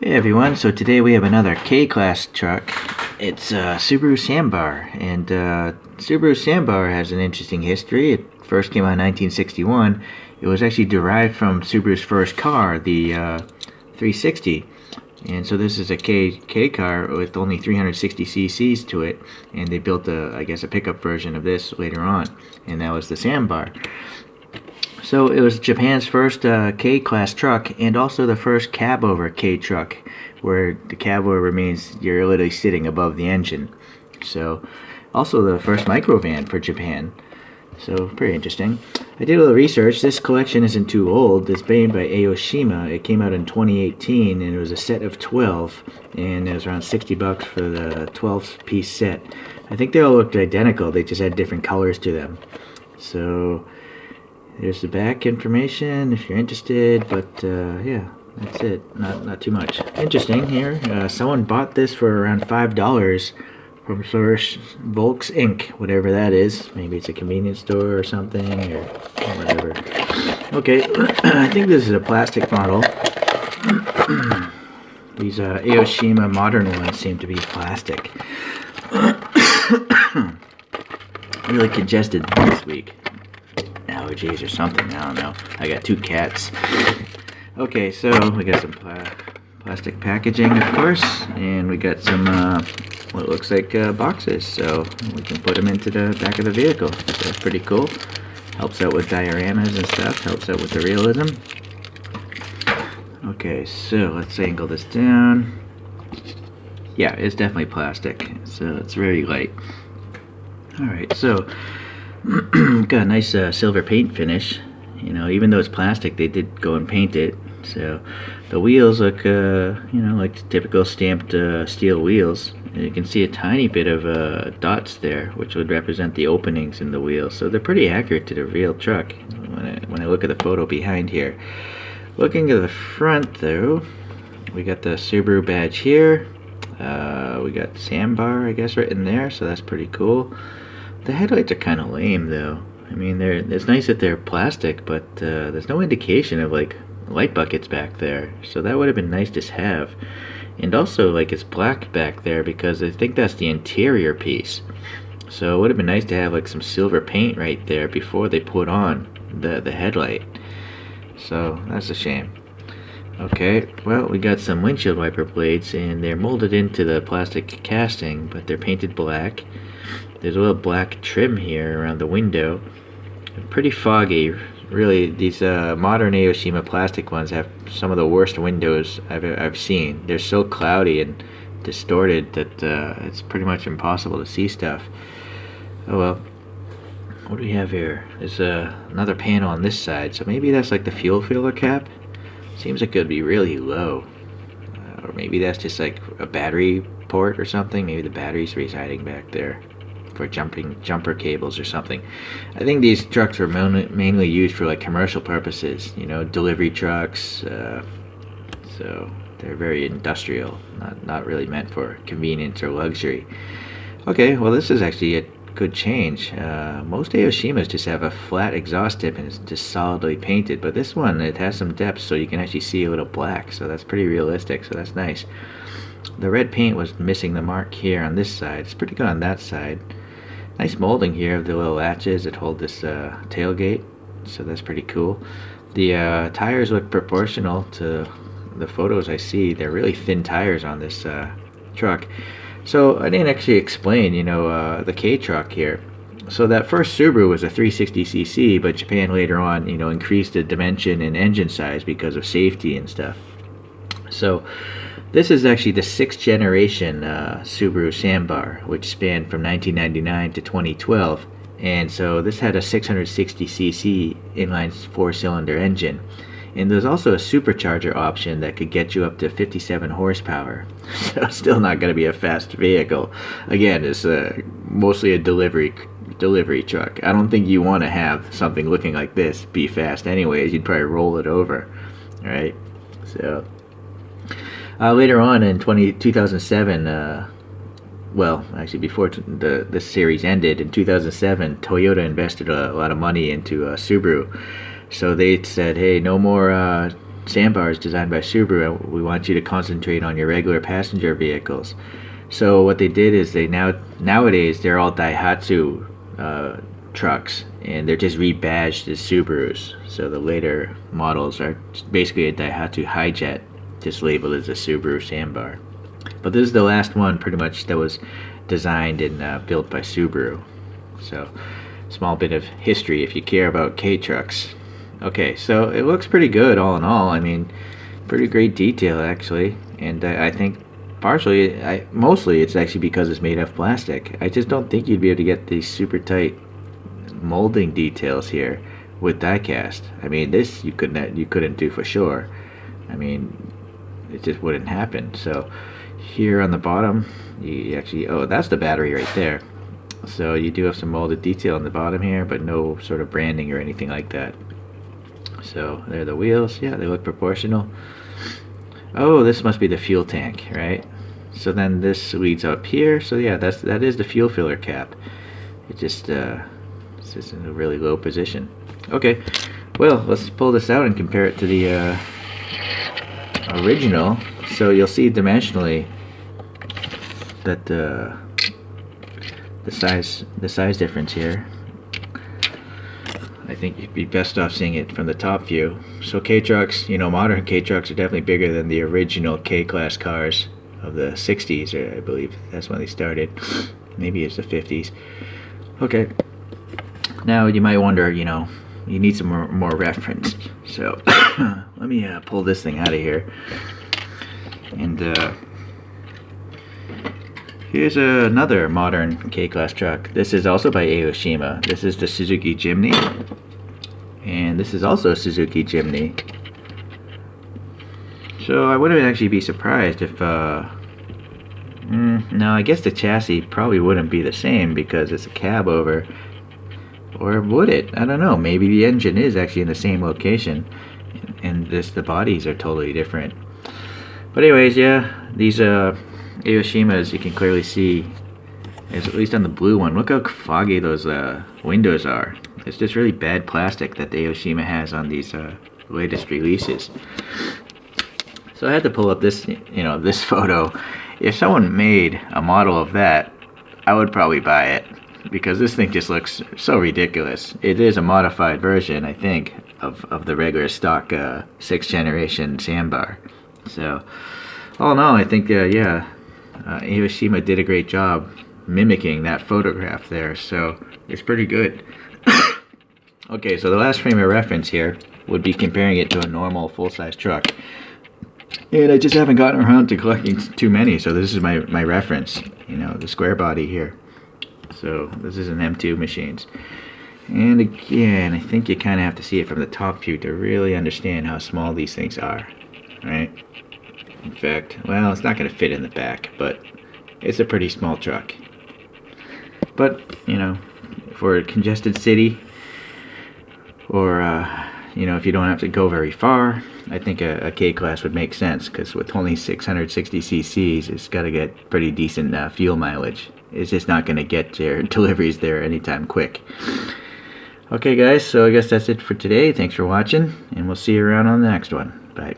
Hey everyone, so today we have another K-Class truck. It's Subaru Sambar, and Subaru Sambar has an interesting history. It first came out in 1961. It was actually derived from Subaru's first car, the 360. And so this is a K car with only 360 cc's to it, and they built I guess a pickup version of this later on, and that was the Sambar. So it was Japan's first K-Class truck, and also the first cab-over K truck, where the cab-over means you're literally sitting above the engine. So, also the first microvan for Japan. So, pretty interesting. I did a little research. This collection isn't too old. It's made by Aoshima. It came out in 2018, and it was a set of 12, and it was around $60 for the 12-piece set. I think they all looked identical. They just had different colors to them. So there's the back information if you're interested, but yeah, that's it. Not too much. Interesting here. Someone bought this for around $5 from Source Volks Inc., whatever that is. Maybe it's a convenience store or something, or whatever. Okay, I think this is a plastic model. These Aoshima modern ones seem to be plastic. Really congested this week. Allergies or something, I don't know. I got 2 cats. Okay, so we got some plastic packaging, of course, and we got some what looks like boxes, so we can put them into the back of the vehicle. So that's pretty cool. Helps out with dioramas and stuff, helps out with the realism. Okay, so let's angle this down. Yeah, it's definitely plastic, so it's very light. Alright, so got a nice silver paint finish. You know, even though it's plastic, they did go and paint it. So the wheels look, you know, like typical stamped steel wheels. And you can see a tiny bit of dots there, which would represent the openings in the wheels. So they're pretty accurate to the real truck when I look at the photo behind here. Looking at the front, though, we got the Subaru badge here. We got Sambar, I guess, written there, so that's pretty cool. The headlights are kind of lame, though. I mean, it's nice that they're plastic, but there's no indication of, like, light buckets back there. So that would have been nice to have. And also, like, it's black back there because I think that's the interior piece. So it would have been nice to have, like, some silver paint right there before they put on the headlight. So that's a shame. Okay, well, we got some windshield wiper blades, and they're molded into the plastic casting, but they're painted black. There's a little black trim here around the window. Pretty foggy. Really, these modern Aoshima plastic ones have some of the worst windows I've seen. They're so cloudy and distorted that it's pretty much impossible to see stuff. Oh well. What do we have here? There's another panel on this side, so maybe that's like the fuel filler cap. Seems like it would be really low. Or maybe that's just like a battery port or something. Maybe the battery's residing back there for jumper cables or something. I think these trucks were mainly used for like commercial purposes, you know, delivery trucks. So they're very industrial, not really meant for convenience or luxury. Okay, well this is actually a good change. Most Aoshimas just have a flat exhaust tip and it's just solidly painted, but this one, it has some depth so you can actually see a little black, so that's pretty realistic, so that's nice. The red paint was missing the mark here on this side. It's pretty good on that side. Nice molding here of the little latches that hold this tailgate, so that's pretty cool. The tires look proportional to the photos I see. They're really thin tires on this truck. So I didn't actually explain, you know, the K truck here. So that first Subaru was a 360cc, but Japan later on, you know, increased the dimension and engine size because of safety and stuff. So this is actually the 6th generation Subaru Sambar, which spanned from 1999 to 2012. And so this had a 660cc inline 4-cylinder engine. And there's also a supercharger option that could get you up to 57 horsepower. So still not going to be a fast vehicle. Again, it's mostly a delivery truck. I don't think you want to have something looking like this be fast anyways. You'd probably roll it over. All right? So later on in 2007, well, actually before the series ended, in 2007, Toyota invested a lot of money into Subaru. So they said, hey, no more Sambar is designed by Subaru, and we want you to concentrate on your regular passenger vehicles. So what they did is nowadays they're all Daihatsu trucks, and they're just rebadged as Subarus. So the later models are basically a Daihatsu Hijet, just labeled as a Subaru Sambar. But this is the last one, pretty much, that was designed and built by Subaru. So, small bit of history if you care about K trucks. Okay, so it looks pretty good all in all. I mean, pretty great detail actually, and I think mostly it's actually because it's made of plastic. I just don't think you'd be able to get these super tight molding details here with die-cast. I mean, this you couldn't do for sure. I mean, it just wouldn't happen. So here on the bottom, you actually, oh, that's the battery right there. So you do have some molded detail on the bottom here, but no sort of branding or anything like that. So there are the wheels. Yeah, they look proportional. Oh, this must be the fuel tank, right? So then this leads up here. So yeah, that is the fuel filler cap. It just it's just in a really low position. Okay, well, let's pull this out and compare it to the original. So you'll see dimensionally that the size difference here. I think you'd be best off seeing it from the top view. So K-trucks, modern K-trucks are definitely bigger than the original K-class cars of the 60s, or I believe that's when they started. Maybe it's the 50s. Okay. Now you might wonder, you need some more reference. So let me pull this thing out of here. And here's another modern K-Class truck. This is also by Aoshima. This is the Suzuki Jimny. And this is also a Suzuki Jimny. So I wouldn't actually be surprised if... no, I guess the chassis probably wouldn't be the same because it's a cab over. Or would it? I don't know. Maybe the engine is actually in the same location. And the bodies are totally different. But anyways, yeah, these Aoshimas, you can clearly see, at least on the blue one, look how foggy those windows are. It's just really bad plastic that the Aoshima has on these latest releases. So I had to pull up this, this photo. If someone made a model of that, I would probably buy it, because this thing just looks so ridiculous. It is a modified version, I think, of the regular stock 6th generation Sambar. So, all in all, I think, Aoshima did a great job mimicking that photograph there, so it's pretty good. Okay, so the last frame of reference here would be comparing it to a normal full-size truck. And I just haven't gotten around to collecting too many, so this is my reference, the square body here. So this is an M2 machines. And again, I think you kind of have to see it from the top view to really understand how small these things are, right? In fact, well, it's not going to fit in the back, but it's a pretty small truck. But, for a congested city, or, if you don't have to go very far, I think a K-Class would make sense, because with only 660 cc's, it's got to get pretty decent fuel mileage. It's just not going to get your deliveries there anytime quick. Okay, guys, so I guess that's it for today. Thanks for watching, and we'll see you around on the next one. Bye.